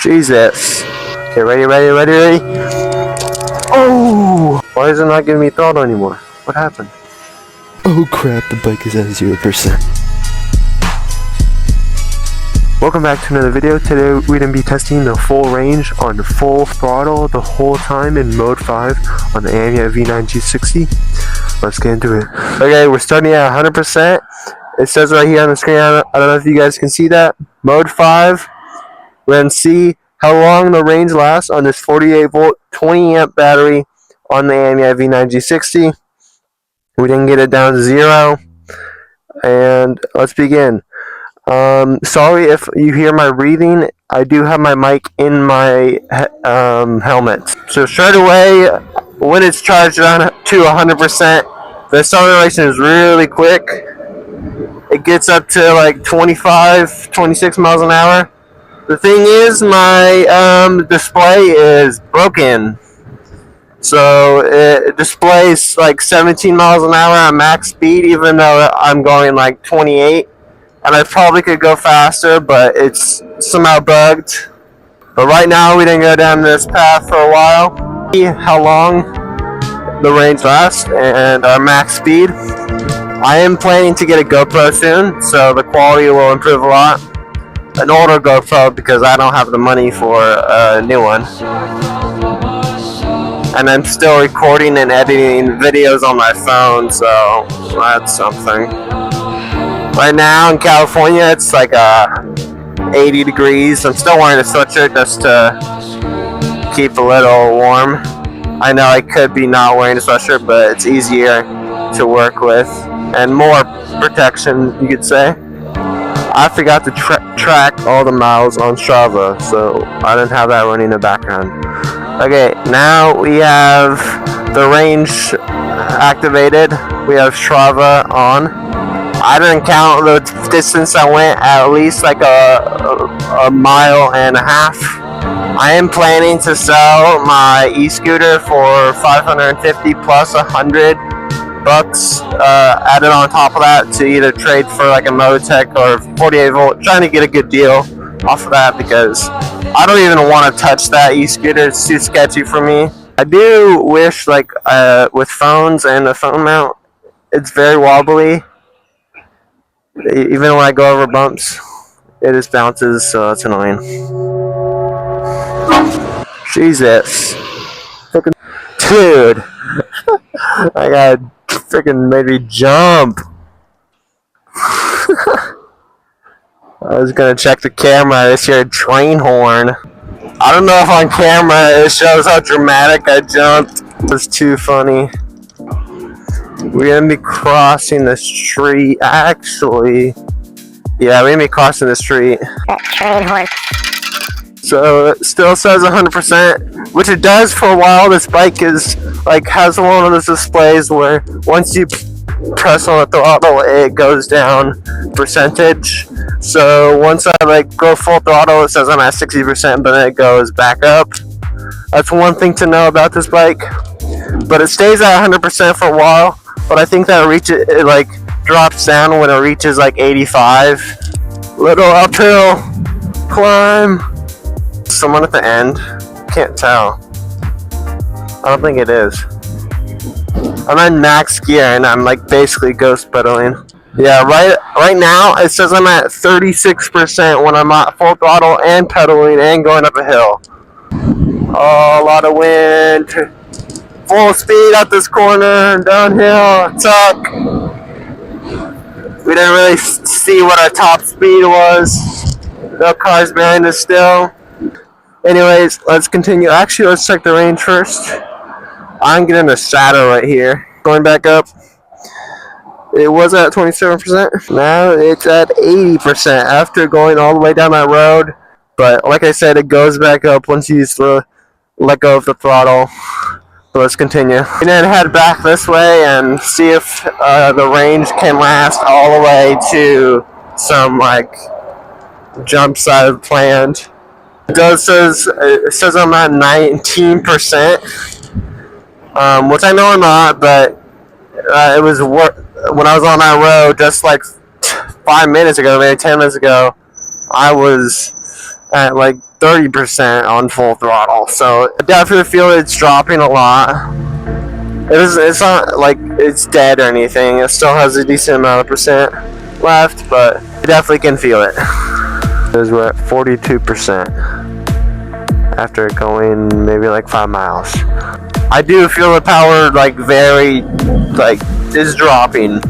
Jesus. Okay, ready. Oh! Why is it not giving me throttle anymore? What happened? Oh crap, the bike is at 0%. Welcome back to another video. Today we're going to be testing the full range on full throttle the whole time in mode 5 on the Amyet V9 G60. Let's get into it. Okay, we're starting at 100%. It says right here on the screen, I don't know if you guys can see that. Mode 5. We're going to see how long the range lasts on this 48 volt 20 amp battery on the Amyet V9 G60. We didn't get it down to 0. And let's begin. Sorry if you hear my breathing. I do have my mic in my helmet. So straight away, when it's charged on to 100%, the acceleration is really quick. It gets up to like 25, 26 miles an hour. The thing is, my display is broken. So it displays like 17 miles an hour on max speed, even though I'm going like 28. And I probably could go faster, but it's somehow bugged. But right now, we didn't go down this path for a while. See how long the range lasts and our max speed. I am planning to get a GoPro soon, so the quality will improve a lot. An older GoPro, because I don't have the money for a new one. And I'm still recording and editing videos on my phone, so that's something. Right now in California, it's like 80 degrees. I'm still wearing a sweatshirt just to keep a little warm. I know I could be not wearing a sweatshirt, but it's easier to work with and more protection, you could say. I forgot to track all the miles on Strava, so I didn't have that running in the background. Okay, now we have the range activated. We have Strava on. I didn't count the distance I went, at least like a mile and a half. I am planning to sell my e-scooter for $550 plus $100 added on top of that to either trade for like a Mototech or 48 volt. Trying to get a good deal off of that because I don't even want to touch that e-scooter. It's too sketchy for me. I do wish like with phones and a phone mount, it's very wobbly. Even when I go over bumps, it just bounces, so it's annoying. Jesus. Freaking dude. I got freaking made me jump. I was gonna check the camera. I just hear a train horn. I don't know if on camera it shows how dramatic I jumped. It was too funny. We're gonna be crossing the street. Actually, yeah, we're gonna be crossing the street. That train horn. So it still says 100%, which it does for a while. This bike is like has one of those displays where once you press on the throttle, it goes down percentage. So once I like go full throttle, it says I'm at 60%, but then it goes back up. That's one thing to know about this bike. But it stays at 100% for a while. But I think that it like drops down when it reaches like 85. Little uphill climb. Someone at the end. Can't tell. I don't think it is. I'm in max gear and I'm like basically ghost pedaling. Yeah, right now it says I'm at 36% when I'm at full throttle and pedaling and going up a hill. Oh, a lot of wind. Full speed up this corner, downhill, tuck. We didn't really see what our top speed was. No cars behind us still. Anyways, let's continue. Actually, let's check the range first. I'm getting a shadow right here. Going back up. It was at 27%. Now it's at 80% after going all the way down that road. But like I said, it goes back up once you let go of the throttle. So let's continue. And then head back this way and see if the range can last all the way to some like jumps I've planned. It says I'm at 19%, which I know I'm not, but it was when I was on that road just like 5 minutes ago, maybe 10 minutes ago. I was at like 30% on full throttle. So I definitely feel it's dropping a lot. It's not like it's dead or anything. It still has a decent amount of percent left, but you definitely can feel it. Because we're at 42% after going maybe like 5 miles. I do feel the power like is dropping.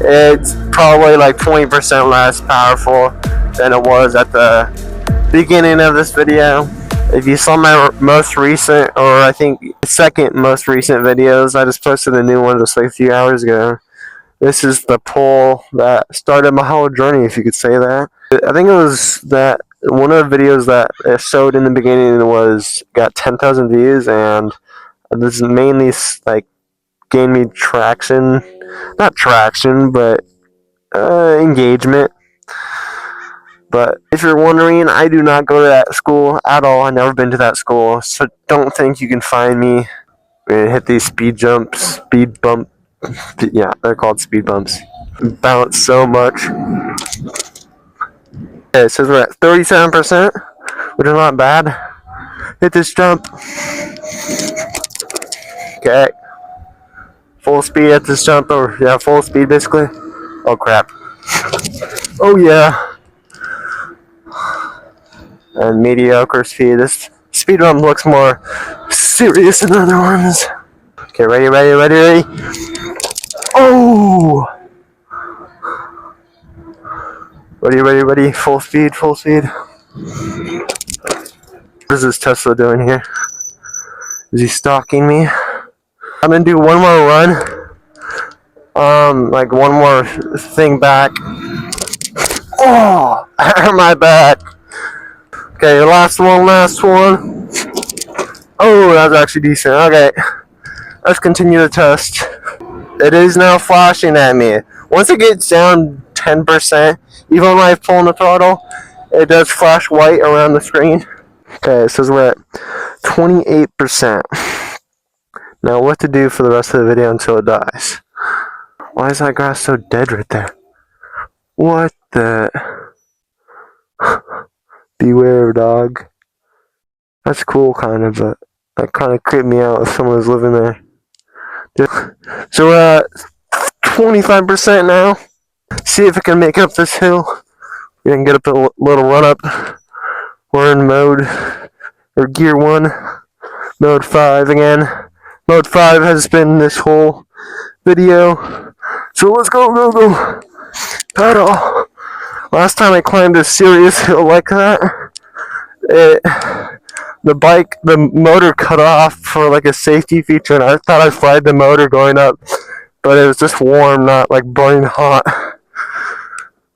It's probably like 20% less powerful than it was at the beginning of this video. If you saw my most recent, or I think second most recent videos, I just posted a new one just like a few hours ago. This is the pull that started my whole journey, if you could say that. I think it was that one of the videos that it showed in the beginning got 10,000 views, and this is mainly like gained me traction, not traction, but engagement. But if you're wondering, I do not go to that school at all. I've never been to that school, so don't think you can find me and hit these speed bump. Yeah, they're called speed bumps. Bounce so much. Okay, it says we're at 37%, which is not bad. Hit this jump. Okay. Full speed at this jump, or yeah, full speed basically. Oh crap. Oh yeah. And mediocre speed. This speed run looks more serious than other ones. Okay, ready. Oh! Ready. Full speed. What is this Tesla doing here? Is he stalking me? I'm gonna do one more run. Like one more thing back. Oh! I hurt my back. Okay, last one. Oh, that was actually decent. Okay, let's continue the test. It is now flashing at me. Once it gets down 10%, even when I pull on the throttle, it does flash white around the screen. Okay, it says we're at 28%. Now what to do for the rest of the video until it dies. Why is that grass so dead right there? What the... Beware, dog. That's cool, kind of, but that kind of creeped me out if someone was living there. So we're at 25% now. See if I can make up this hill. We can get up a little run up. We're in gear 1, mode 5 again. Mode 5 has been this whole video. So let's go. Pedal. Last time I climbed a serious hill like that, the motor cut off for like a safety feature, and I thought I fried the motor going up, but it was just warm, not like burning hot.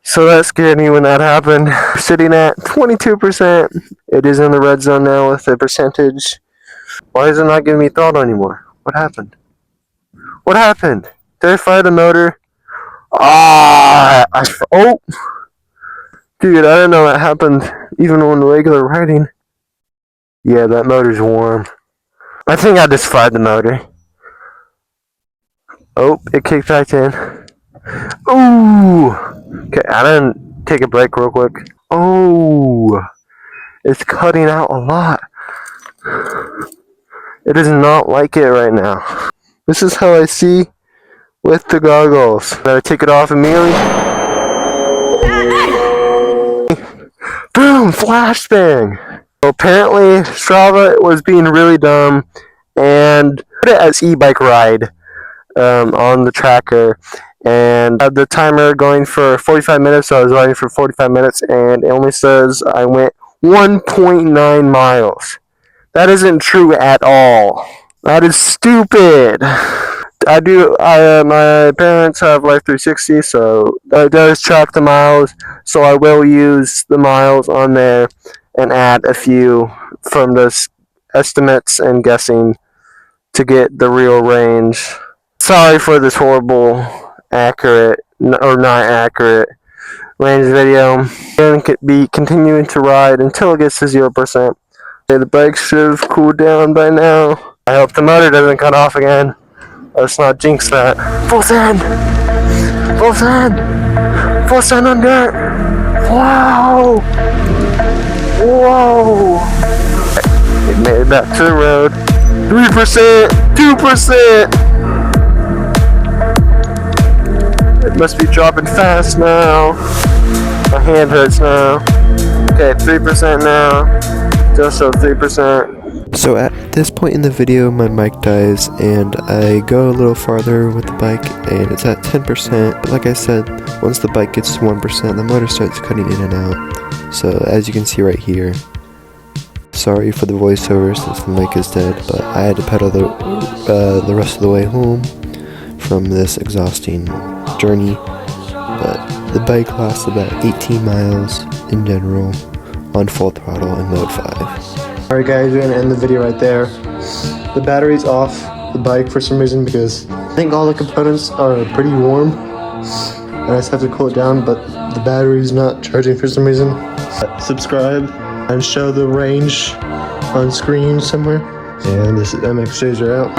So that scared me when that happened. Sitting at 22%. It is in the red zone now with the percentage. Why is it not giving me throttle anymore? What happened? Did I fire the motor? Oh! Dude, I didn't know that happened even on regular riding. Yeah, that motor's warm. I think I just fried the motor. Oh, it kicked back in. Ooh! Okay, I didn't take a break real quick. Oh! It's cutting out a lot. It does not like it right now. This is how I see with the goggles. Gotta take it off immediately. Boom! Flashbang! So apparently, Strava was being really dumb and put it as e-bike ride on the tracker, and had the timer going for 45 minutes, so I was riding for 45 minutes, and it only says I went 1.9 miles. That isn't true at all. That is stupid. My parents have Life 360, so it does track the miles, so I will use the miles on there and add a few from the estimates and guessing to get the real range. Sorry for this horrible accurate or not accurate range video. I'm going to be continuing to ride until it gets to 0%. Okay, the bike should have cooled down by now. I hope the motor doesn't cut off again. Let's not jinx that. Full send on dirt. Wow. Whoa! It made it back to the road. 3%, 2%. It must be dropping fast now. My hand hurts now. Okay, 3% now. Just so 3%. So at this point in the video, my mic dies, and I go a little farther with the bike, and it's at 10%, but like I said, once the bike gets to 1%, the motor starts cutting in and out. So as you can see right here, sorry for the voiceover since the mic is dead, but I had to pedal the rest of the way home from this exhausting journey. But the bike lasts about 18 miles in general on full throttle in mode 5. Alright guys, we're going to end the video right there. The battery's off the bike for some reason because I think all the components are pretty warm. And I just have to cool it down, but the battery's not charging for some reason. Subscribe and show the range on screen somewhere. And this is MX Chaser out.